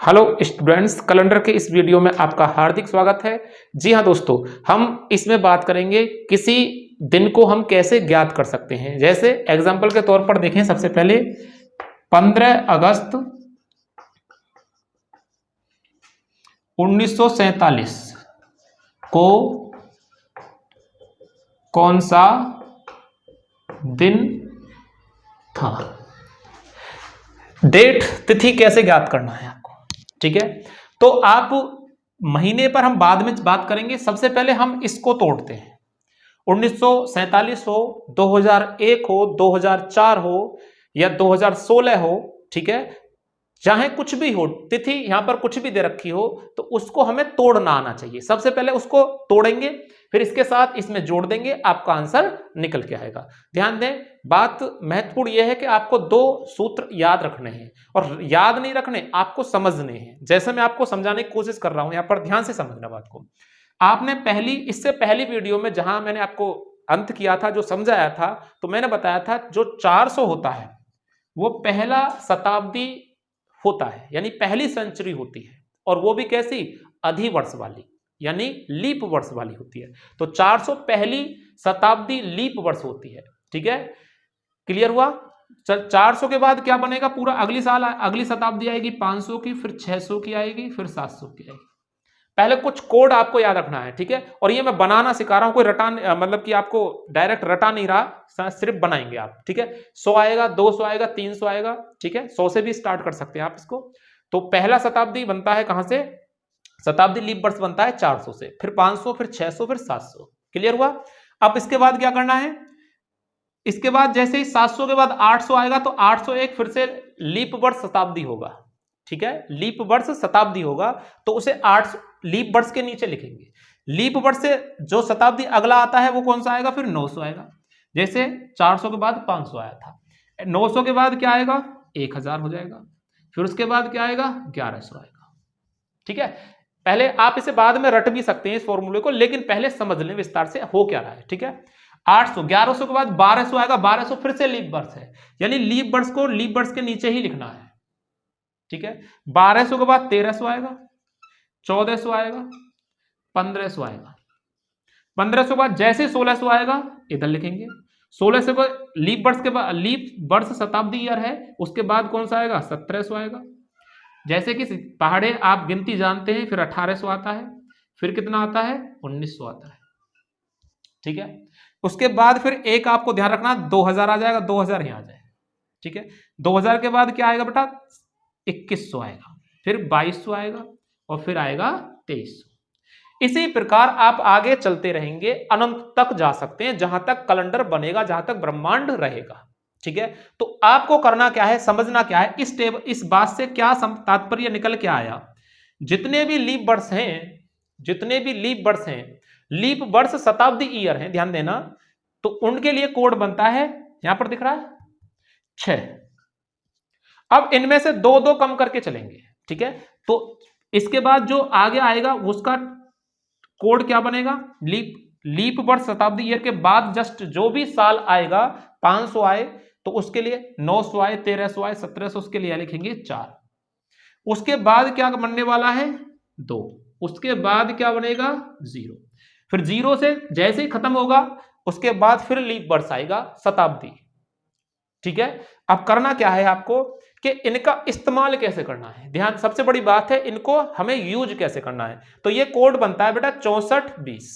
Hello students, calendar के इस video में आपका हार्दिक स्वागत है। जी हाँ दोस्तों, हम इसमें बात करेंगे किसी दिन को हम कैसे ज्ञात कर सकते हैं। जैसे एग्जांपल के तौर पर देखें, सबसे पहले 15 अगस्त 1947 को कौन सा दिन था। डेट तिथि कैसे ज्ञात करना है आपको, ठीक है। तो आप महीने पर हम बाद में बात करेंगे। सबसे पहले हम इसको तोड़ते हैं। 1947 हो, 2001 हो, 2004 हो या 2016 हो, ठीक है, चाहे कुछ भी हो, तिथि यहां पर कुछ भी दे रखी हो, तो उसको हमें तोड़ना आना चाहिए। सबसे पहले उसको तोड़ेंगे, फिर इसके साथ इसमें जोड़ देंगे, आपका आंसर निकल के आएगा। ध्यान दें, बात महत्वपूर्ण यह है कि आपको दो सूत्र याद रखने हैं, और याद नहीं रखने, आपको समझने हैं। जैसे मैं आपको समझाने की कोशिश कर रहा हूं, यहां पर ध्यान से समझना बात को। आपने इससे पहली वीडियो में जहां मैंने आपको अंत किया था, जो समझाया था, तो मैंने बताया था जो 400 होता है वो पहला शताब्दी होता है, यानी पहली सेंचुरी होती है, और वो भी कैसी, अधिवर्ष वाली, यानी लीप वर्ष वाली होती है। तो 400 पहली शताब्दी लीप वर्ष होती है, ठीक है। क्लियर हुआ। 400 के बाद क्या बनेगा, पूरा अगली साल अगली शताब्दी आएगी 500 की, फिर 600 की आएगी, फिर 700 की आएगी। पहले कुछ कोड आपको याद रखना है, ठीक है। और ये मैं बनाना सिखा रहा हूं, कोई रटा मतलब कि आपको डायरेक्ट रटा नहीं रहा, सिर्फ बनाएंगे आप, ठीक है। 100 आएगा, 200 आएगा, 300 आएगा, ठीक है। 100 से भी स्टार्ट कर सकते हैं आप इसको। तो पहला शताब्दी बनता है कहां से, शताब्दी लीप वर्ष बनता है 400 से, फिर 500, फिर 600, फिर 700। क्लियर हुआ। अब इसके बाद क्या करना है, इसके बाद जैसे ही 700 के बाद 800 आएगा, तो 801 फिर से लीप वर्ष शताब्दी होगा, ठीक है। लीप वर्ष शताब्दी होगा, तो उसे 8 लीप वर्ष के नीचे लिखेंगे। लीप वर्ष से जो शताब्दी अगला आता है वो कौन सा आएगा, फिर 900 आएगा। जैसे 400 के बाद 500 आया था, 900 के बाद क्या आएगा, 1000 हो जाएगा। फिर उसके बाद क्या आएगा, 1100 आएगा, ठीक है। पहले आप इसे बाद में रट भी सकते हैं इस फॉर्मूले को, लेकिन पहले समझ लें विस्तार से हो क्या रहा है, ठीक है। 800, 1100 के बाद 1200 आएगा, 1200 फिर से लीप वर्ष है, यानी लीप वर्ष को लीप वर्ष के नीचे ही लिखना है, ठीक है। 1200 के बाद 1300 आएगा, 1400 आएगा, 1500 आएगा। 1500 के बाद जैसे 1600 आएगा इधर लिखेंगे। 1600 को लीप वर्ष के बाद, लीप वर्ष शताब्दी ईयर है, उसके बाद कौन सा आएगा, 1700 आएगा। जैसे कि पहाड़े आप गिनती जानते हैं, फिर 1800 आता है, फिर कितना आता है, 1900 आता है, ठीक है। उसके बाद फिर एक आपको ध्यान रखना, 2000 आ जाएगा, 2000 यहां आ जाए, ठीक है। 2000 के बाद क्या आएगा बेटा, 2100 आएगा, फिर 2200 आएगा, और फिर आएगा 2300। इसी प्रकार आप आगे चलते रहेंगे, अनंत तक जा सकते हैं, जहां तक कैलेंडर बनेगा, जहां तक ब्रह्मांड रहेगा, ठीक है। तो आपको करना क्या है, समझना क्या है, इस बात से क्या तात्पर्य निकल के आया, जितने भी लीप वर्ष हैं, जितने भी लीप वर्ष हैं, लीप वर्ष शताब्दी ईयर हैं, ध्यान देना, तो उनके लिए कोड बनता है, यहां पर दिख रहा है 6। अब इनमें से दो दो कम करके चलेंगे, ठीक है। तो इसके बाद जो आगे आएगा उसका कोड क्या बनेगा, लीप वर्ष शताब्दी ईयर के बाद जस्ट जो भी साल आएगा, 500 आए तो उसके लिए 900 आए, 1300 आए, 1700, उसके लिए लिखेंगे 4। उसके बाद क्या बनने वाला है, 2। उसके बाद क्या बनेगा, 0। फिर 0 से जैसे ही खत्म होगा, उसके बाद फिर लीप वर्ष आएगा शताब्दी, ठीक है। अब करना क्या है आपको, कि इनका इस्तेमाल कैसे करना है। ध्यान, सबसे बड़ी बात है, इनको हमें यूज कैसे करना है। तो ये कोड बनता है बेटा 6420,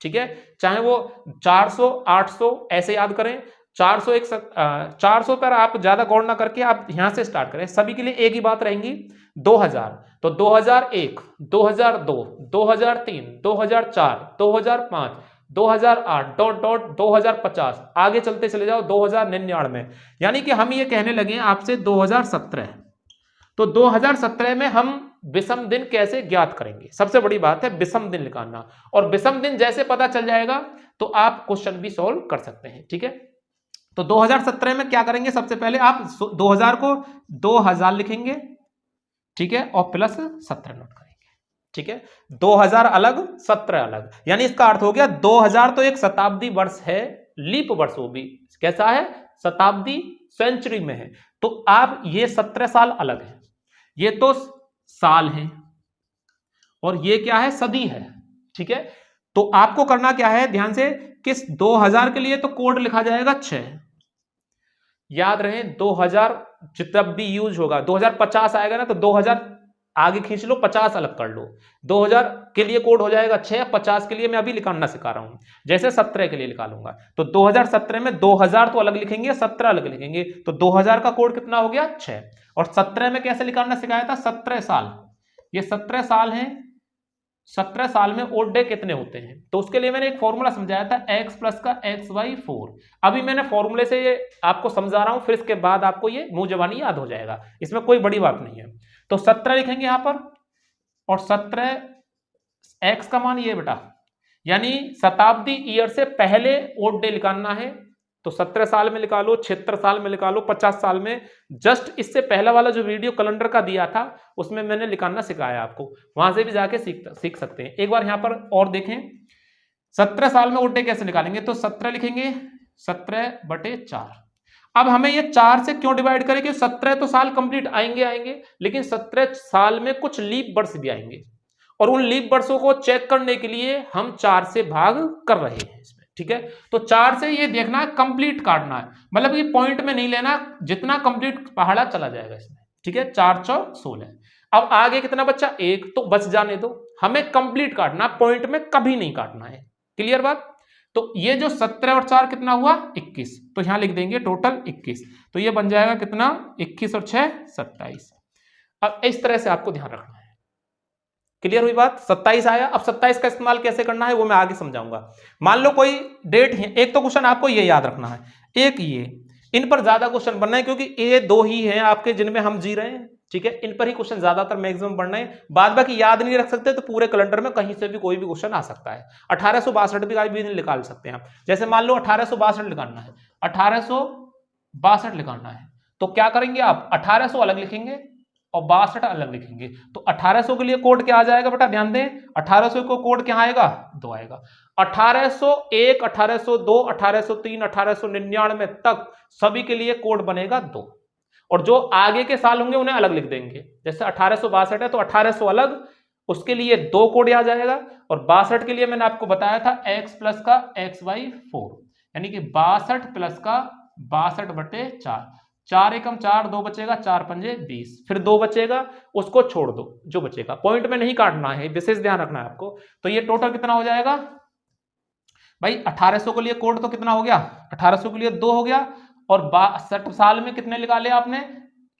ठीक है। चाहे वो 400, 800 ऐसे याद करें, 400 पर आप ज्यादा गौर ना करके आप यहां से स्टार्ट करें। सभी के लिए एक ही बात रहेंगी, 2000, तो 2001, 2002, 2003, 2004, 2005, 2008 डॉट डॉट 2050, आगे चलते चले जाओ 2099, यानी कि हम ये कहने लगे आपसे 2017। तो 2017 में हम विषम दिन कैसे ज्ञात करेंगे, सबसे बड़ी बात है विषम दिन निकालना, और विषम दिन जैसे पता चल जाएगा तो आप क्वेश्चन भी सॉल्व कर सकते हैं, ठीक है। तो 2017 में क्या करेंगे, सबसे पहले आप 2000 को 2000 लिखेंगे, ठीक है, और प्लस 17 नोट करेंगे, ठीक है। 2000 अलग, 17 अलग, यानी इसका अर्थ हो गया 2000 तो एक शताब्दी वर्ष है, लीप वर्ष वो भी कैसा है, शताब्दी सेंचुरी में है। तो आप ये 17 साल अलग है, ये तो साल हैं और ये क्या है, सदी है। ठीक है, तो आपको करना क्या है ध्यान से, किस 2000 के लिए तो कोड लिखा जाएगा 6, याद रहे 2000 जब भी यूज होगा, 2050 आएगा ना तो 2000 आगे खींच लो, 50 अलग कर लो, 2000 के लिए कोड हो जाएगा 6, 50 के लिए मैं अभी निकालना सिखा रहा हूं, जैसे 17 के लिए निकालूंगा तो 2017 में 2000 तो अलग लिखेंगे, 17 अलग लिखेंगे, तो 2000 का कोड कितना हो गया 6, और 17 में कैसे निकालना सिखाया था, 17 साल, ये 17 साल हैं, 17 साल में ओड डे कितने होते हैं, तो उसके लिए मैंने एक फॉर्मूला समझाया था x प्लस का x/4, अभी मैंने फॉर्मूले से ये आपको समझा रहा हूं, फिर इसके बाद आपको ये मुंह जबानी याद हो जाएगा, इसमें कोई बड़ी बात नहीं है। तो 17 लिखेंगे यहां पर, और 17 x का मान ये बेटा, यानी शताब्दी ईयर से पहले ओड डे निकालना है, तो 17 साल में निकालो, 76 साल में निकालो, 50 साल में, जस्ट इससे पहला वाला जो वीडियो कैलेंडर का दिया था उसमें मैंने निकालना सिखाया आपको, वहां से भी जाके सीख सकते हैं। एक बार यहां पर और देखें, 17 साल में ओड डे कैसे निकालेंगे, तो 17 लिखेंगे 17/4। अब हमें ये 4 से क्यों डिवाइड करें, कि 17 तो साल कंप्लीट आएंगे, लेकिन 17 साल में कुछ लीप वर्ष भी आएंगे, और उन लीप वर्षों को चेक करने के लिए हम 4 से भाग कर रहे हैं इसमें। ठीक है, तो 4 से ये देखना है, कंप्लीट काटना है, मतलब ये पॉइंट में नहीं लेना, जितना कंप्लीट पहाड़ा चला जाएगा इसमें। ठीक है, 4 4 16। अब आगे कितना बच्चा, 1, तो बच जाने दो, हमें कंप्लीट काटना, पॉइंट में कभी नहीं काटना है। क्लियर बात, तो ये जो 17 और 4 कितना हुआ 21, तो यहां लिख देंगे टोटल 21, तो ये बन जाएगा कितना 21 और 6 27। अब इस तरह से आपको ध्यान रखना है। क्लियर हुई बात, 27 आया, अब 27 का इस्तेमाल कैसे करना है वो मैं आगे समझाऊंगा। मान लो कोई डेट है, एक तो क्वेश्चन आपको ये याद रखना है, एक ये, इन पर ज्यादा क्वेश्चन बनना है क्योंकि ये 2 ही हैं आपके जिनमें हम जी रहे हैं। ठीक है, इन पर ही क्वेश्चन ज्यादातर मैक्सिमम बनना है, बाद बाकी याद नहीं रख सकते तो पूरे कैलेंडर में कहीं से भी कोई भी क्वेश्चन आ सकता है। 1862 भी निकाल सकते हैं, जैसे मान लो 1862 निकालना है, 1862 निकालना है, तो क्या करेंगे आप, 1800 अलग लिखेंगे और 62 अलग लिखेंगे, तो 1800 के लिए कोड क्या आ जाएगा बेटा, ध्यान दें, 1800 को कोड क्या आएगा 2 आएगा, 1801 1802 1803 1899 तक सभी के लिए कोड बनेगा 2, और जो आगे के साल होंगे उन्हें अलग लिख देंगे, जैसे 1862 है तो 1800 अलग, उसके लिए 2 कोड आ जाएगा, और 62 के लिए मैंने आपको बताया था x प्लस का x/4, यानी कि 62 प्लस का 62/4, 4 एकम 4, 2 बचेगा, 4 पंजे 20, फिर 2 बचेगा, उसको छोड़ दो, जो बचेगा पॉइंट में नहीं काटना है, विशेष ध्यान रखना है आपको। तो ये टोटल कितना हो जाएगा भाई, 1800 के लिए कोड तो कितना हो गया, 1800 के लिए 2 हो गया, और 62 साल में कितने निकाले आपने,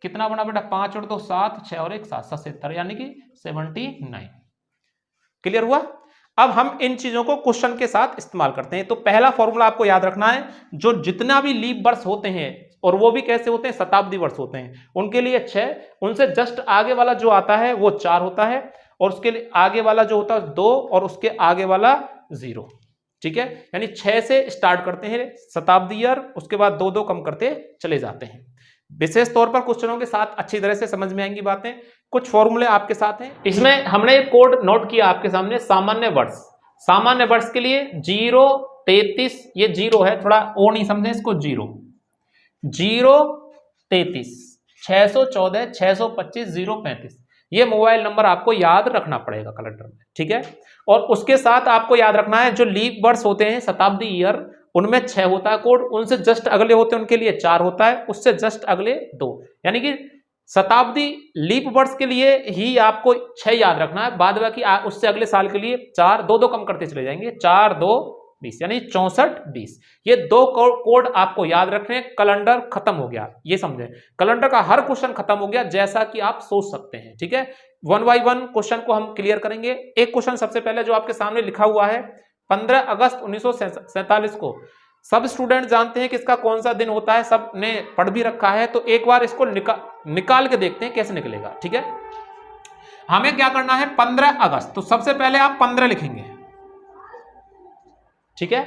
कितना बना बेटा, 5 और 2 7, 6 और 1 7, 77, यानी कि 79। क्लियर हुआ। अब हम इन चीजों को क्वेश्चन के साथ इस्तेमाल करते हैं। तो पहला फॉर्मूला आपको याद रखना है, जो जितना भी लीप वर्ष होते हैं, और वो भी कैसे होते हैं, शताब्दी वर्ष होते हैं, उनके लिए 6, उनसे जस्ट आगे वाला जो आता है वो 4 होता है, और उसके लिए आगे वाला जो होता है 2, और उसके आगे वाला 0। ठीक है, यानी 6 से स्टार्ट करते हैं शताब्दी ईयर, उसके बाद 2 2 कम करते चले जाते हैं। विशेष तौर पर क्वेश्चनों के साथ अच्छी तरह से समझ में आएंगी बातें। कुछ फॉर्मूले आपके साथ हैं, इसमें हमने एक कोड नोट किया आपके सामने, सामान्य वर्ष। सामान्य वर्ष के लिए 0 33, ये 0 है, थोड़ा ओ नहीं समझे इसको, 0 0 33 614 625 035, ये मोबाइल नंबर आपको याद रखना पड़ेगा कैलेंडर में। ठीक है, और उसके साथ आपको याद रखना है जो लीप वर्ष होते हैं शताब्दी ईयर, उनमें 6 होता है कोड, उनसे जस्ट अगले होते हैं उनके लिए 4 होता है, उससे जस्ट अगले 2, यानी कि शताब्दी लीप वर्ष के लिए ही आपको 6 याद रखना है, बाद बाकी उससे अगले साल के लिए 4, 2 2 कम करते चले जाएंगे, 4 2 20, यानी 64 20। ये 2 कोड आपको याद रखने, कैलेंडर खत्म हो गया, ये समझें, कैलेंडर का हर क्वेश्चन खत्म हो गया जैसा कि आप सोच सकते हैं। ठीक है, 1 बाय 1 क्वेश्चन को हम क्लियर करेंगे। एक क्वेश्चन सबसे पहले जो आपके सामने लिखा हुआ है, 15 अगस्त 1947 को सब स्टूडेंट जानते हैं कि इसका कौन सा दिन होता है, सब ने पढ़ भी रखा है, तो एक बार इसको निकाल के देखते हैं कैसे निकलेगा। ठीक है, हमें क्या करना है, 15 अगस्त, तो सबसे पहले आप 15 लिखेंगे। ठीक है,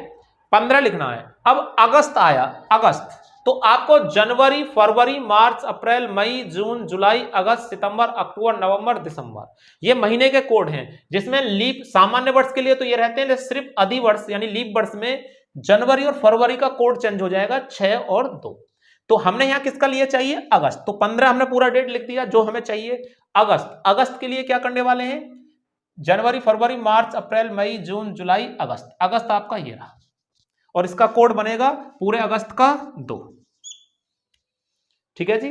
15 लिखना है। अब अगस्त आया, अगस्त, तो आपको जनवरी फरवरी मार्च अप्रैल मई जून जुलाई अगस्त सितंबर अक्टूबर नवंबर दिसंबर, ये महीने के कोड हैं, जिसमें लीप सामान्य वर्ष के लिए तो ये रहते हैं, सिर्फ अधिवर्ष यानी लीप वर्ष में जनवरी और फरवरी का कोड चेंज हो जाएगा 6 और 2। तो हमने यहां किसका लिए चाहिए, अगस्त। तो 15 हमने पूरा डेट लिख दिया, जो हमें चाहिए अगस्त। अगस्त के लिए क्या करने वाले हैं, जनवरी, फरवरी, मार्च, अप्रैल, मई, जून, जुलाई, अगस्त। अगस्त आपका ये रहा, और इसका कोड बनेगा पूरे अगस्त का 2। ठीक है जी।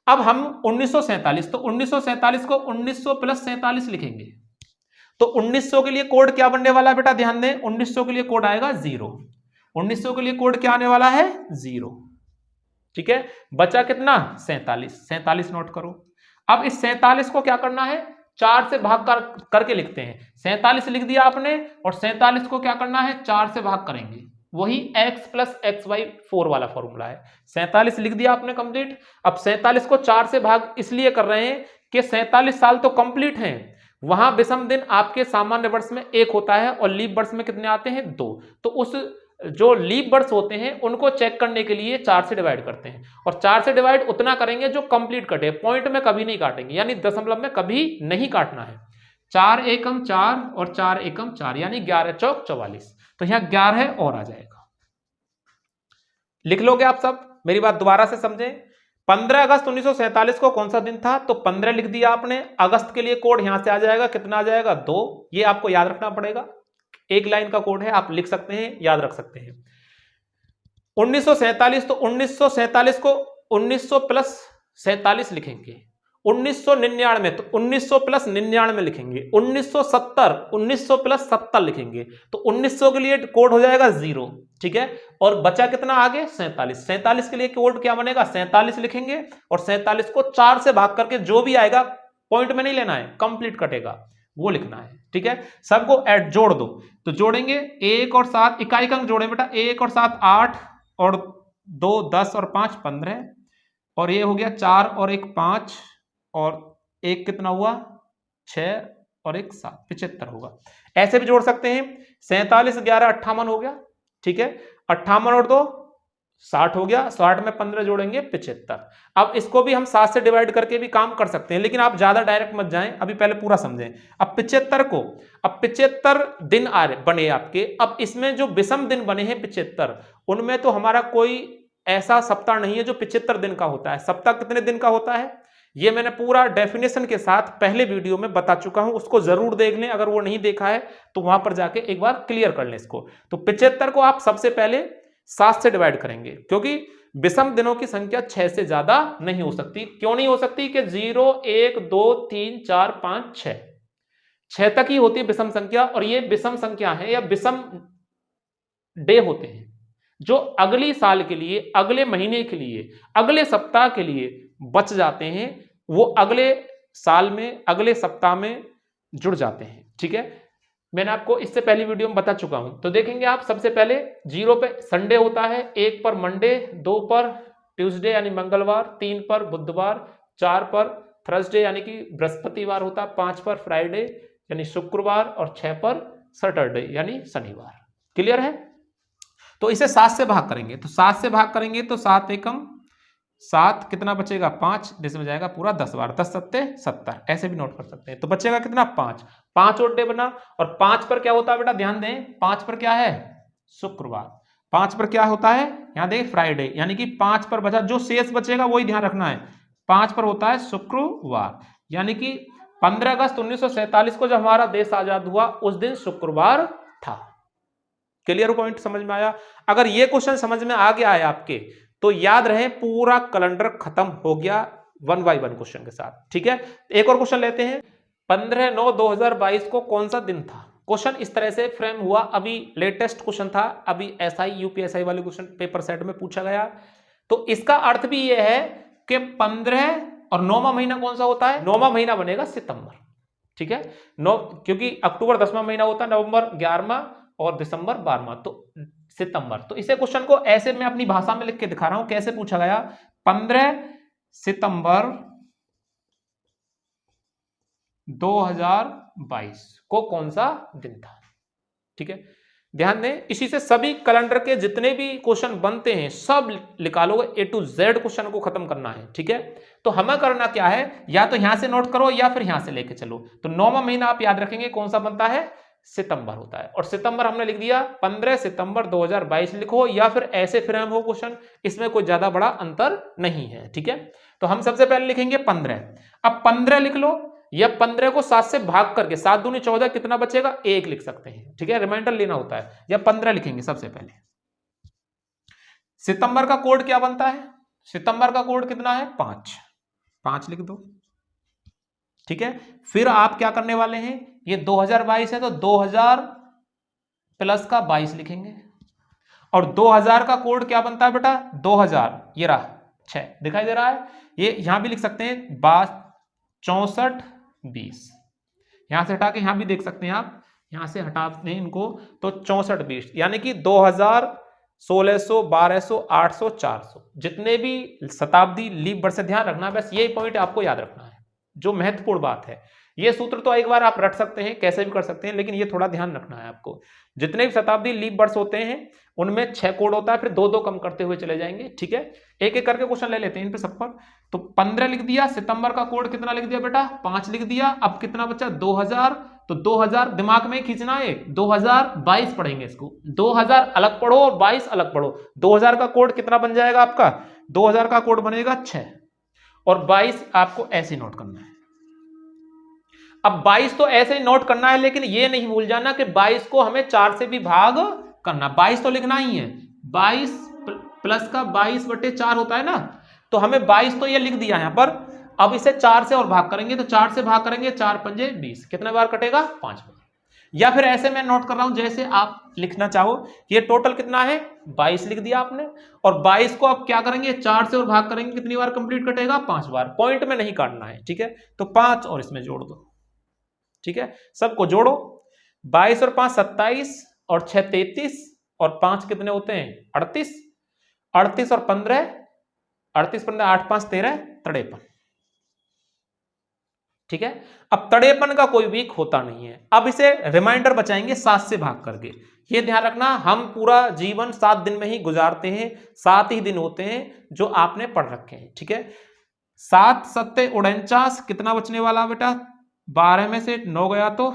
अब हम 1947, तो 1947 को 1900 प्लस 47 लिखेंगे। तो 1900 के लिए कोड क्या बनने वाला है बेटा, ध्यान दें, 1900 के लिए कोड आएगा 0। 1900 के लिए कोड क्या आने वाला है, 0। ठीक है, बचा कितना, 47। 47 नोट करो। अब इस 47 को क्या करना है, 4 से भाग करके लिखते हैं। 47 लिख दिया आपने, और 47 को क्या करना है, 4 से भाग करेंगे। वही x प्लस एक्स वाई 4 वाला फॉर्मूला है। 47 लिख दिया आपने कंप्लीट। अब 47 को 4 से भाग इसलिए कर रहे हैं कि 47 साल तो कंप्लीट हैं, वहां विषम दिन आपके सामान्य वर्ष में 1 होता है और लीप वर्ष में कितने आते हैं, 2। तो उस जो लीप वर्ष होते हैं उनको चेक करने के लिए 4 से डिवाइड करते हैं, और 4 से डिवाइड उतना करेंगे जो कंप्लीट कटे, पॉइंट में कभी नहीं काटेंगे, यानी दशमलव में कभी नहीं काटना है। 4 एकम 4 और 4 एकम 4, यानी 11 चौक 44। तो यहां 11 और आ जाएगा। लिख लोगे आप सब, मेरी बात दोबारा से समझें। 15 अगस्त 1947 को कौन सा दिन था, तो 15 लिख दिया आपने। अगस्त के लिए कोड यहां से आ जाएगा, कितना आ जाएगा, 2। ये आपको याद रखना पड़ेगा, एक लाइन का कोड है, आप लिख सकते हैं, याद रख सकते हैं। 1947, तो 1947 को 1900 प्लस 47 लिखेंगे। 1999, तो 1900 प्लस 99 लिखेंगे। 1970, 1900 प्लस 70 लिखेंगे। तो 1900 के लिए कोड हो जाएगा 0। ठीक है, और बचा कितना आगे, 47। 47 के लिए कोड क्या बनेगा, 47 लिखेंगे, और 47 को 4 से भाग करके जो भी आएगा, पॉइंट में नहीं लेना है, कंप्लीट कटेगा, वो लिखना है। ठीक है, सबको ऐड जोड़ दो, तो जोड़ेंगे 1 और 7, इकाई अंक जोड़े बेटा, 1 और 7 8, और 2 10 और 5 15, और ये हो गया 4 और 1 5, और 1 कितना हुआ, 6 और 1 7, 75 होगा। ऐसे भी जोड़ सकते हैं, 47 11 58 हो गया। ठीक है, 58 और 2 60 हो गया, 60 में 15 जोड़ेंगे 75। अब इसको भी हम 7 से डिवाइड करके भी काम कर सकते हैं, लेकिन आप ज्यादा डायरेक्ट मत जाएं, अभी पहले पूरा समझें। अब 75 को, अब 75 दिन आ रहे बने आपके। अब इसमें जो विषम दिन बने हैं 75, उनमें तो हमारा कोई ऐसा सप्ताह नहीं है जो 75 दिन का होता है। सप्ताह कितने दिन का होता है, ये मैंने पूरा डेफिनेशन के साथ पहले वीडियो में बता चुका हूं, उसको जरूर देख लें। अगर वो नहीं देखा है तो वहां पर जाके एक बार क्लियर कर लें इसको। तो 75 को आप सबसे पहले 7 से डिवाइड करेंगे, क्योंकि विषम दिनों की संख्या 6 से ज्यादा नहीं हो सकती। क्यों नहीं हो सकती, कि 0 1 2 3 4 5 6 तक ही होती है विषम संख्या, और ये विषम संख्या है या विषम डे होते हैं जो अगली साल के लिए, अगले महीने के लिए, अगले सप्ताह के लिए बच जाते हैं, वो अगले साल में, अगले सप्ताह में जुड़ जाते हैं। ठीक है, मैंने आपको इससे पहली वीडियो में बता चुका हूं। तो देखेंगे आप, सबसे पहले 0 पे संडे होता है, 1 पर मंडे, 2 पर ट्यूसडे यानी मंगलवार, 3 पर बुधवार, 4 पर थर्सडे यानी कि बृहस्पतिवार होता है, 5 पर फ्राइडे यानी शुक्रवार, और 6 पर सैटरडे यानी शनिवार। क्लियर है, तो इसे 7 से भाग करेंगे। तो 7 से भाग करेंगे तो 7 एकम 7, कितना बचेगा, 5, जिसमें जाएगा पूरा 10 बार, 10 सत्ते 70, ऐसे भी नोट कर सकते हैं। तो बचेगा कितना, 5। 5 और डे बना, और 5 पर क्या होता है बेटा, ध्यान दें, 5 पर क्या है, शुक्रवार। 5 पर क्या होता है, यहां देखें फ्राइडे, यानी कि 5 पर बचा, जो शेष बचेगा वही ध्यान रखना है। 5 पर होता है शुक्रवार, यानी कि 15 अगस्त 1947 को जब हमारा देश आजाद हुआ, उस दिन शुक्रवार था। क्लियर पॉइंट समझ में आया। अगर ये क्वेश्चन समझ में आ गया है आपके, तो याद रहे पूरा कैलेंडर खत्म हो गया 1 by 1 क्वेश्चन के साथ। ठीक है, एक और क्वेश्चन लेते हैं। 15/9/2022 को कौन सा दिन था। क्वेश्चन इस तरह से फ्रेम हुआ, अभी लेटेस्ट क्वेश्चन था, अभी एसआई यूपीएसआई वाले क्वेश्चन पेपर सेट में पूछा गया। तो इसका अर्थ भी यह है कि 15 और 9वां महीना कौन सा होता है, 9वां महीना बनेगा सितंबर। ठीक है, 9, क्योंकि अक्टूबर 10वां महीना होता है, नवंबर 11वां और दिसंबर 12वां, तो सितंबर। तो इसे क्वेश्चन को ऐसे मैं अपनी भाषा में लिख के दिखा रहा हूं, कैसे पूछा गया। 15 सितंबर 2022 को कौन सा दिन था। ठीक है, ध्यान दें, इसी से सभी कैलेंडर के जितने भी क्वेश्चन बनते हैं सब निकालोगे, A to Z क्वेश्चन को खत्म करना है। ठीक है, तो हमें करना क्या है, या तो यहां से नोट करो या फिर यहां से लेके चलो। तो 9वां महीना आप याद रखेंगे कौन सा बनता है, सितंबर होता है। और सितंबर हमने लिख दिया 15 सितंबर 2022 लिखो, या फिर ऐसे फ्रेम हो क्वेश्चन, इसमें कोई ज्यादा बड़ा अंतर नहीं है। ठीक है, तो हम सबसे पहले लिखेंगे 15। अब 15 लिख लो, या 15 को 7 से भाग करके 7 दूनी 14 कितना बचेगा 1 लिख सकते हैं। ठीक है, रिमाइंडर लेना होता है। या 15 लिखेंगे सबसे पहले। सितंबर का कोड क्या बनता है? सितंबर का कोड कितना है 5 लिख दो। ठीक है, फिर आप क्या करने वाले हैं, ये 2022 है तो 2000 प्लस का 22 लिखेंगे। और 2000 का कोड क्या बनता है बेटा 2000, ये रहा 6 दिखाई दे रहा है। ये यहां भी लिख सकते हैं 64 20, यहां से हटा के यहां भी देख सकते हैं आप, यहां से हटाते हैं इनको तो 64 20, यानी कि 2000 1600 1200 800 400 जितने भी शताब्दी लीप वर्ष से ध्यान रखना, बस यही पॉइंट आपको याद रखना है जो महत्वपूर्ण बात है। ये सूत्र तो एक बार आप रट सकते हैं, कैसे भी कर सकते हैं, लेकिन ये थोड़ा ध्यान रखना है आपको। जितने भी शताब्दी लीप वर्ष होते हैं उनमें 6 कोड होता है, फिर 2-2 कम करते हुए चले जाएंगे। ठीक है, एक एक करके क्वेश्चन ले लेते हैं इन पे सब पर। तो 15 लिख दिया, सितंबर का कोड कितना लिख दिया बेटा 5 लिख दिया। अब कितना बचा 2000, तो 2000 दिमाग में खींचना है, 2022 पढ़ेंगे इसको। 2000 अलग पढ़ो और 22 अलग पढ़ो। 2000 का कोड कितना बन जाएगा आपका, 2000 का कोड बनेगा 6 और 22 आपको ऐसे नोट करना है। अब 22 तो ऐसे ही नोट करना है, लेकिन ये नहीं भूल जाना कि 22 को हमें 4 से भी भाग करना। 22 तो लिखना ही है, 22 प्लस का 22/4 होता है ना, तो हमें 22 तो ये लिख दिया यहां पर। अब इसे 4 से और भाग करेंगे, तो 4 से भाग करेंगे 4 पंजे 20, कितने बार कटेगा 5 बार। या फिर ऐसे मैं नोट कर रहा हूं जैसे आप लिखना चाहो। ये टोटल कितना है 22 लिख दिया आपने, और 22 को आप क्या करेंगे 4 से और भाग करेंगे, कितनी बार कंप्लीट कटेगा 5 बार। पॉइंट में नहीं काटना है। ठीक है, तो 5 और इसमें जोड़ दो। ठीक है, सबको जोड़ो, 22 और 5 27 और 6 33 और 5 कितने होते हैं 38, 38 और 15 38 15 8 5 13 53। ठीक है, अब 53 का कोई वीक होता नहीं है। अब इसे रिमाइंडर बचाएंगे 7 से भाग करके। ये ध्यान रखना, हम पूरा जीवन 7 दिन में ही गुजारते हैं, 7 ही दिन होते हैं जो आपने पढ़ रखे हैं। ठीक है, 7 7 49, कितना बचने वाला बेटा 12 में से 9 गया तो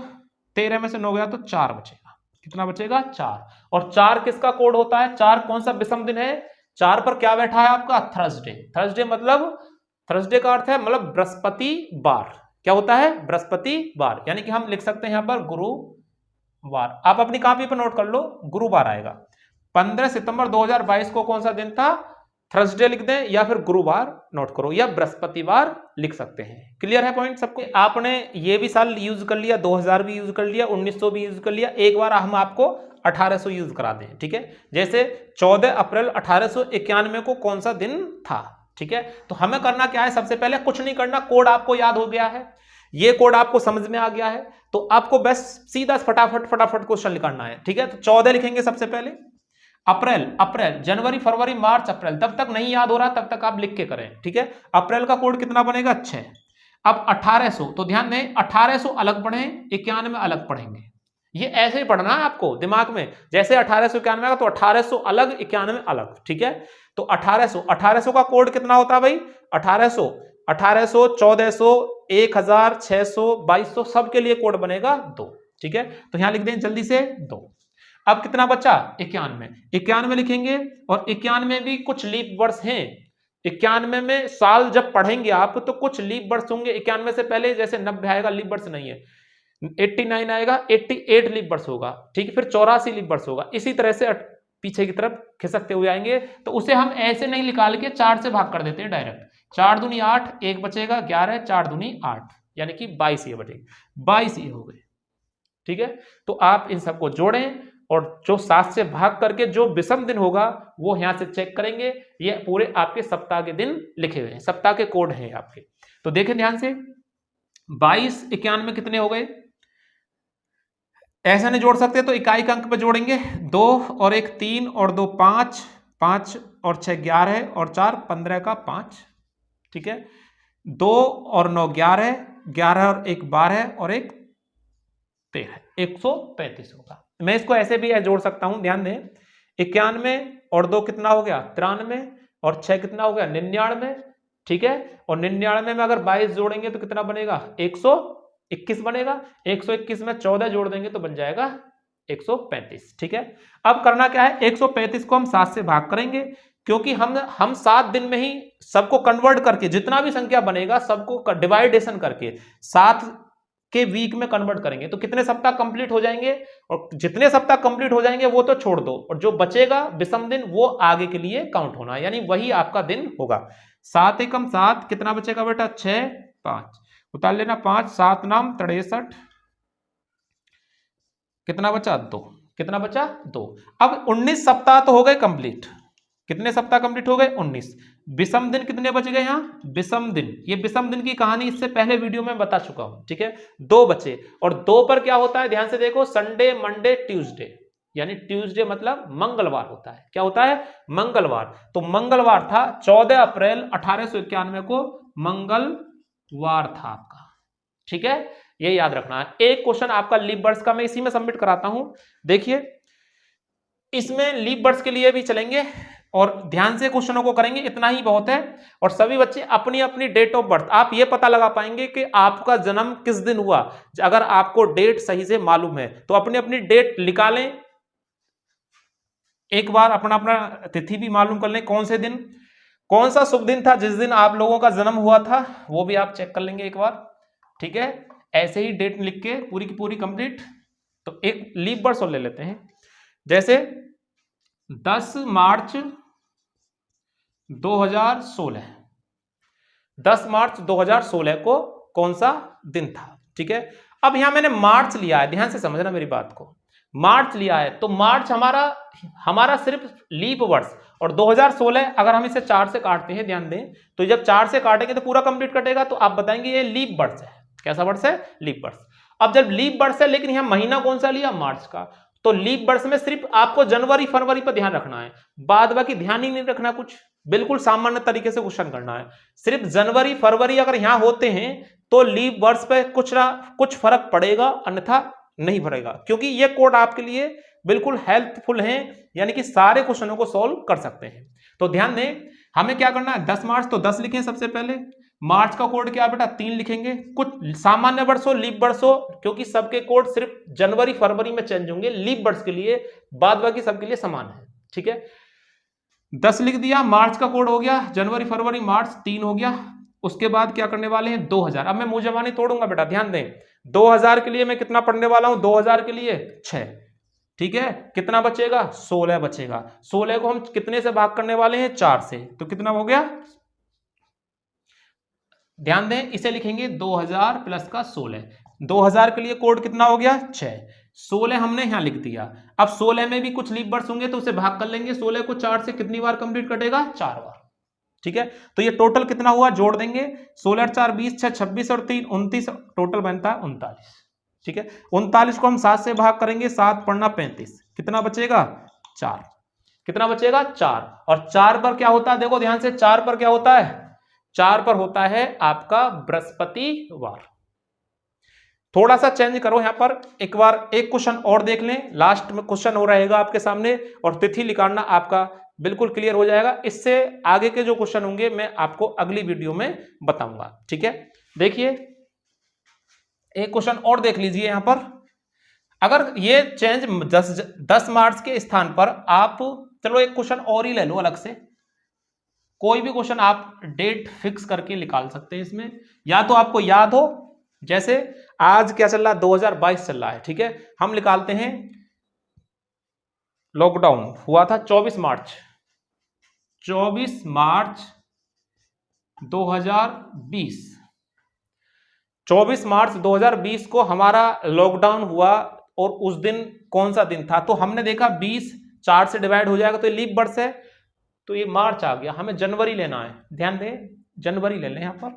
13 में से 9 गया तो 4 बचेगा। कितना बचेगा 4। और 4 किसका कोड होता है, 4 कौन सा विषम दिन है, 4 पर क्या बैठा है आपका थर्सडे। थर्सडे मतलब, थर्सडे का अर्थ है मतलब बृहस्पतिवार। क्या होता है बृहस्पतिवार, यानी कि हम लिख सकते हैं यहां पर गुरुवार। आप अपनी कॉपी पर नोट कर लो, गुरुवार आएगा। 15 सितंबर 2022 को कौन सा दिन था, थर्सडे लिख दें या फिर गुरुवार नोट करो, या बृहस्पतिवार लिख सकते हैं। क्लियर है पॉइंट सबको? आपने ये भी साल यूज कर लिया, 2000 भी यूज कर लिया, 1900 भी यूज कर लिया, एक बार हम आपको 1800 यूज करा दें। ठीक है, जैसे 14 अप्रैल 1891 को कौन सा दिन था। ठीक है, तो हमें करना क्या है, सबसे पहले कुछ नहीं करना, कोड आपको याद हो गया है, ये कोड आपको समझ में आ गया है, तो आपको बस सीधा फटाफट क्वेश्चन लिखना है। ठीक है, तो 14 लिखेंगे सबसे पहले। अप्रैल जनवरी फरवरी मार्च अप्रैल, तब तक नहीं याद हो रहा तब तक आप लिख के करें। ठीक है, अप्रैल का कोड कितना बनेगा 6। अब 1800, तो ध्यान दें 1800 अलग पढ़ें, 91 अलग पढ़ेंगे। ये ऐसे ही पढ़ना है आपको दिमाग में, जैसे 1891 का तो 1800 अलग 91 अलग। ठीक है, तो 1800 का कोड कितना होता है भाई 1800 1400 1000 600 2200 सबके लिए कोड बनेगा 2। ठीक है, तो यहां लिख दें जल्दी से 2। अब कितना बचा 91 लिखेंगे, और 91 भी कुछ लीप वर्ष हैं। 91 में साल जब पढ़ेंगे आप तो कुछ लीप वर्ष होंगे। 91 से पहले जैसे 90 आएगा लीप वर्ष नहीं है, 89 आएगा, 88 लीप वर्ष होगा। ठीक है, फिर 84 लीप वर्ष होगा। इसी तरह से पीछे की तरफ खिसकते हुए आएंगे, तो उसे हम ऐसे नहीं निकाल के 4 से भाग कर देते हैं डायरेक्ट। 4 दूनी 8, 1 बचेगा 11, 4 दूनी 8, यानी कि 22 ये बचेगा, 22 ये हो गए। ठीक है, तो आप इन सबको जोड़ें, और जो 7 से भाग करके जो विषम दिन होगा वो यहां से चेक करेंगे। ये पूरे आपके सप्ताह के दिन लिखे हुए हैं, सप्ताह के कोड हैं आपके। तो देखें ध्यान से, 22 91 में कितने हो गए, ऐसा नहीं जोड़ सकते तो इकाई का अंक पे जोड़ेंगे, 2 और 1 3 और 2 5, 5 और 6 11 और 4 15 का 5। ठीक है, 2 और 9 11, 11 और 1 12 और 1 13, 135 होगा। मैं इसको ऐसे भी जोड़ सकता हूं, ध्यान दें 91 और 2 कितना हो गया 93 और 6 कितना हो गया 99। ठीक है, और 99 में अगर 22 जोड़ेंगे तो कितना बनेगा 100 21 बनेगा, 121 में 14 जोड़ देंगे तो बन जाएगा 135। ठीक है, अब करना क्या है, 135 को हम 7 से भाग करेंगे, क्योंकि हम 7 दिन में ही सबको कन्वर्ट करके जितना भी संख्या बनेगा सबको डिवाइडेशन करके 7 के वीक में कन्वर्ट करेंगे, तो कितने सप्ताह कंप्लीट हो जाएंगे, और जितने सप्ताह कंप्लीट हो जाएंगे वो तो छोड़ दो, और जो बचेगा विषम दिन वो आगे के लिए काउंट होना है, यानी वही आपका दिन होगा। 7 एकम 7, कितना बचेगा बेटा 6, 5 उतार लेना, 5 7 नाम 63, कितना बचा 2, कितना बचा 2। अब 19 सप्ताह तो हो गए कंप्लीट, कितने सप्ताह कंप्लीट हो गए 19। विषम दिन कितने बच गए यहाँ, विषम दिन, ये विषम दिन की कहानी इससे पहले वीडियो में बता चुका हूं, ठीक है। 2 बचे, और 2 पर क्या होता है ध्यान से देखो, संडे मंडे ट्यूसडे, यानी ट्यूसडे मतलब मंगलवार होता है, क्या होता है मंगलवार। तो मंगलवार था 14 अप्रैल 1891 को मंगलवार था आपका, ठीक है, ये याद रखना है। एक क्वेश्चन आपका लीप वर्ड्स का मैं इसी में सबमिट कराता हूं, देखिए इसमें लीप वर्ड्स के लिए भी चलेंगे और ध्यान से क्वेश्चनों को करेंगे, इतना ही बहुत है। और सभी बच्चे अपनी अपनी डेट ऑफ बर्थ, आप ये पता लगा पाएंगे कि आपका जन्म किस दिन हुआ, अगर आपको डेट सही से मालूम है तो अपनी अपनी डेट निकालें, एक बार अपना अपना तिथि भी मालूम कर लें, कौन से दिन कौन सा शुभ दिन था जिस दिन आप लोगों का जन्म हुआ था, वो भी आप चेक कर लेंगे एक बार, ठीक है। ऐसे ही डेट लिख के पूरी की पूरी कंप्लीट। तो एक लीप वर्ड्स और ले लेते हैं, जैसे 10 मार्च 2016, 10 मार्च 2016 को कौन सा दिन था, ठीक है। अब यहां मैंने मार्च लिया है, ध्यान से समझना मेरी बात को, मार्च लिया है तो मार्च हमारा सिर्फ लीप वर्ष, और 2016 अगर हम इसे 4 से काटते हैं, ध्यान दें, तो जब 4 से काटेंगे तो पूरा कंप्लीट कटेगा, तो आप बताएंगे ये लीप वर्ष है। कैसा वर्ष है, लीप वर्ष। अब जब लीप वर्ष है लेकिन यहां महीना कौन सा लिया, मार्च का, तो लीप वर्ष में सिर्फ आपको जनवरी फरवरी पर ध्यान रखना है, बाद बाकी ध्यान ही नहीं रखना कुछ, बिल्कुल सामान्य तरीके से क्वेश्चन करना है। सिर्फ जनवरी फरवरी अगर यहां होते हैं तो लीप वर्ष पे कुछ ना कुछ फर्क पड़ेगा, अन्यथा नहीं पड़ेगा, क्योंकि ये कोड आपके लिए बिल्कुल हेल्पफुल है, यानी कि सारे क्वेश्चनों को सॉल्व कर सकते हैं। तो ध्यान दें, हमें क्या करना है, 10 मार्च तो 10 लिखें सबसे पहले, मार्च का कोड क्या बेटा 3 लिखेंगे, कुछ सामान्य वर्ष हो लीप वर्ष हो, क्योंकि सबके कोड सिर्फ जनवरी फरवरी में चेंज होंगे, लीप वर्ष के लिए बाद बाकी सबके लिए समान है, ठीक है। 10 लिख दिया, मार्च का कोड हो गया, जनवरी फरवरी मार्च 3 हो गया। उसके बाद क्या करने वाले हैं 2000, अब मैं मुंह जबानी तोड़ूंगा बेटा, ध्यान दें, 2000 के लिए मैं कितना पढ़ने वाला हूं, 2000 के लिए 6, ठीक है, कितना बचेगा 16 बचेगा, 16 को हम कितने से भाग करने वाले हैं 4 से, तो कितना हो गया, ध्यान दें इसे लिखेंगे 2000 प्लस का 16, 2000 के लिए कोड कितना हो गया 6, 16 हमने यहां लिख दिया। अब 16 में भी कुछ लीप वर्ष होंगे तो उसे भाग कर लेंगे, 16 को 4 से कितनी बार कंप्लीट कटेगा 4 बार, ठीक है। तो ये टोटल कितना हुआ, जोड़ देंगे, 16 4 20 6 26 और 3 29, टोटल बनता है 39, ठीक है। 39 को हम 7 से भाग करेंगे, 7 पढ़ना 35, कितना बचेगा 4, कितना बचेगा 4, और 4 पर क्या होता है, देखो ध्यान से, 4 पर क्या होता है, 4 पर होता है आपका बृहस्पतिवार। थोड़ा सा चेंज करो यहां पर, एक बार एक क्वेश्चन और देख लें, लास्ट में क्वेश्चन हो रहेगा आपके सामने, और तिथि निकालना आपका बिल्कुल क्लियर हो जाएगा। इससे आगे के जो क्वेश्चन होंगे मैं आपको अगली वीडियो में बताऊंगा, ठीक है। देखिए एक क्वेश्चन और देख लीजिए यहां पर, अगर ये चेंज 10 मार्च के स्थान पर आप, चलो एक क्वेश्चन और ही ले लो अलग से, कोई भी क्वेश्चन आप डेट फिक्स करके निकाल सकते हैं इसमें, या तो आपको याद हो, जैसे आज क्या चल रहा है 2022 चल रहा है, ठीक है, हम निकालते हैं, लॉकडाउन हुआ था 24 मार्च 2020, 24 मार्च 2020 को हमारा लॉकडाउन हुआ, और उस दिन कौन सा दिन था, तो हमने देखा 20 4 से डिवाइड हो जाएगा तो ये लीप वर्ष है, तो ये मार्च आ गया, हमें जनवरी लेना है, ध्यान दें जनवरी ले लें यहां पर,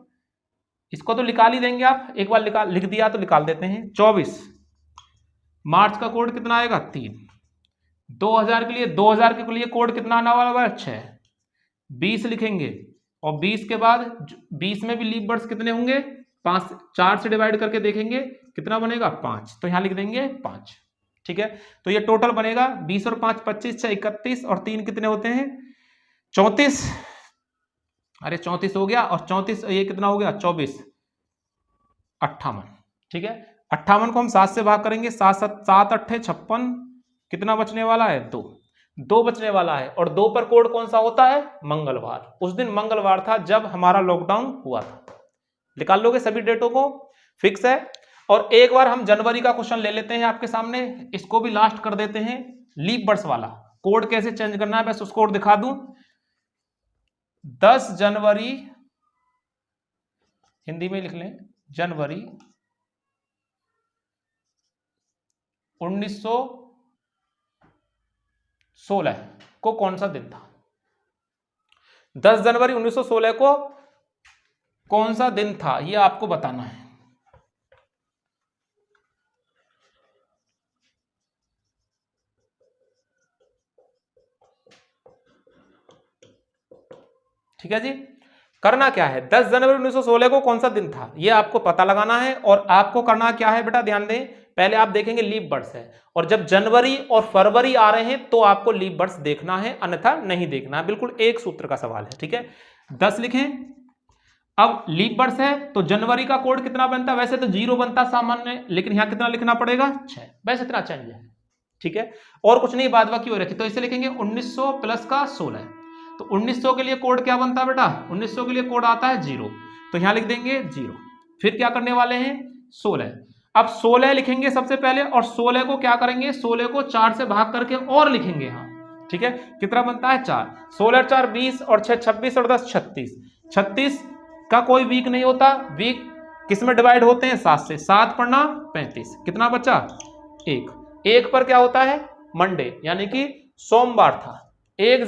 इसको तो निकाल ही देंगे आप, एक बार लिख दिया तो निकाल देते हैं। 24 मार्च का कोड कितना आएगा 3, 2000 के लिए, 2000 के लिए कोड कितना आने वाला है 6, 20 लिखेंगे, और 20 के बाद 20 में भी लीप वर्ष कितने होंगे 5, 4 से डिवाइड करके देखेंगे कितना बनेगा 5, तो यहां लिख देंगे 5, ठीक है। तो ये टोटल बनेगा 20 और 5 25 6 31, और 3 कितने होते हैं 34, अरे 34 हो गया, और 34 ये कितना हो गया 24 58, ठीक है, 58 को हम 7 से भाग करेंगे, 7 अट्ठे 56, कितना बचने वाला है 2 बचने वाला है। और 2 पर कोड कौन सा होता है, मंगलवार। उस दिन मंगलवार था जब हमारा लॉकडाउन हुआ था। निकाल लोगे सभी डेटों को, फिक्स है। और एक बार हम जनवरी का क्वेश्चन ले लेते हैं आपके सामने, इसको भी लास्ट कर देते हैं। लीप वर्ष वाला कोड कैसे चेंज करना है बस उसको और दिखा दूं। 10 जनवरी, हिंदी में लिख लें, जनवरी 1916 को कौन सा दिन था? 10 जनवरी 1916 को कौन सा दिन था, यह आपको बताना है। ठीक है जी, करना क्या है, 10 जनवरी 1916 को कौन सा दिन था यह आपको पता लगाना है। और आपको करना क्या है बेटा, ध्यान दें, पहले आप देखेंगे लीप वर्ष है, और जब जनवरी और फरवरी आ रहे हैं तो आपको लीप वर्ष देखना है, अन्यथा नहीं देखना है। बिल्कुल एक सूत्र का सवाल है, ठीक है। 10 लिखें। अब लीप वर्ष है तो जनवरी का कोड कितना बनता है, वैसे तो 0 बनता सामान्य, लेकिन यहां कितना लिखना पड़ेगा 6, बस इतना चेंज है, ठीक है। और कुछ नहीं, बाद बाकी हो रखी, तो इसे लिखेंगे 1900 प्लस का 16। तो 1900 के लिए कोड क्या बनता है बेटा, 1900 के लिए कोड आता है 0, तो यहां लिख देंगे 0। फिर क्या करने वाले हैं 16। अब 16 लिखेंगे सबसे पहले, और 16 को क्या करेंगे, 16 को 4 से भाग करके और लिखेंगे यहाँ, ठीक है। कितना बनता है 4, 16 4 20 और 6 26 और 10 36। 36 का कोई वीक नहीं होता, वीक किस में डिवाइड होते हैं, 7 से, 7 पढ़ना 35, कितना बचा 1 पर क्या होता है मंडे, यानी कि सोमवार था। 10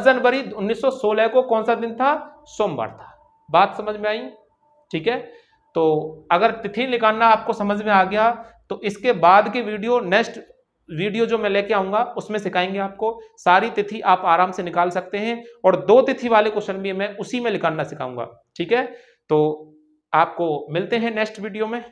जनवरी 1916 को कौन सा दिन था, सोमवार था। बात समझ में आई, ठीक है। तो अगर तिथि निकालना आपको समझ में आ गया तो इसके बाद की वीडियो, नेक्स्ट वीडियो जो मैं लेके आऊंगा उसमें सिखाएंगे आपको, सारी तिथि आप आराम से निकाल सकते हैं। और 2 तिथि वाले क्वेश्चन भी मैं उसी में निकालना सिखाऊंगा, ठीक है। तो आपको मिलते हैं नेक्स्ट वीडियो में।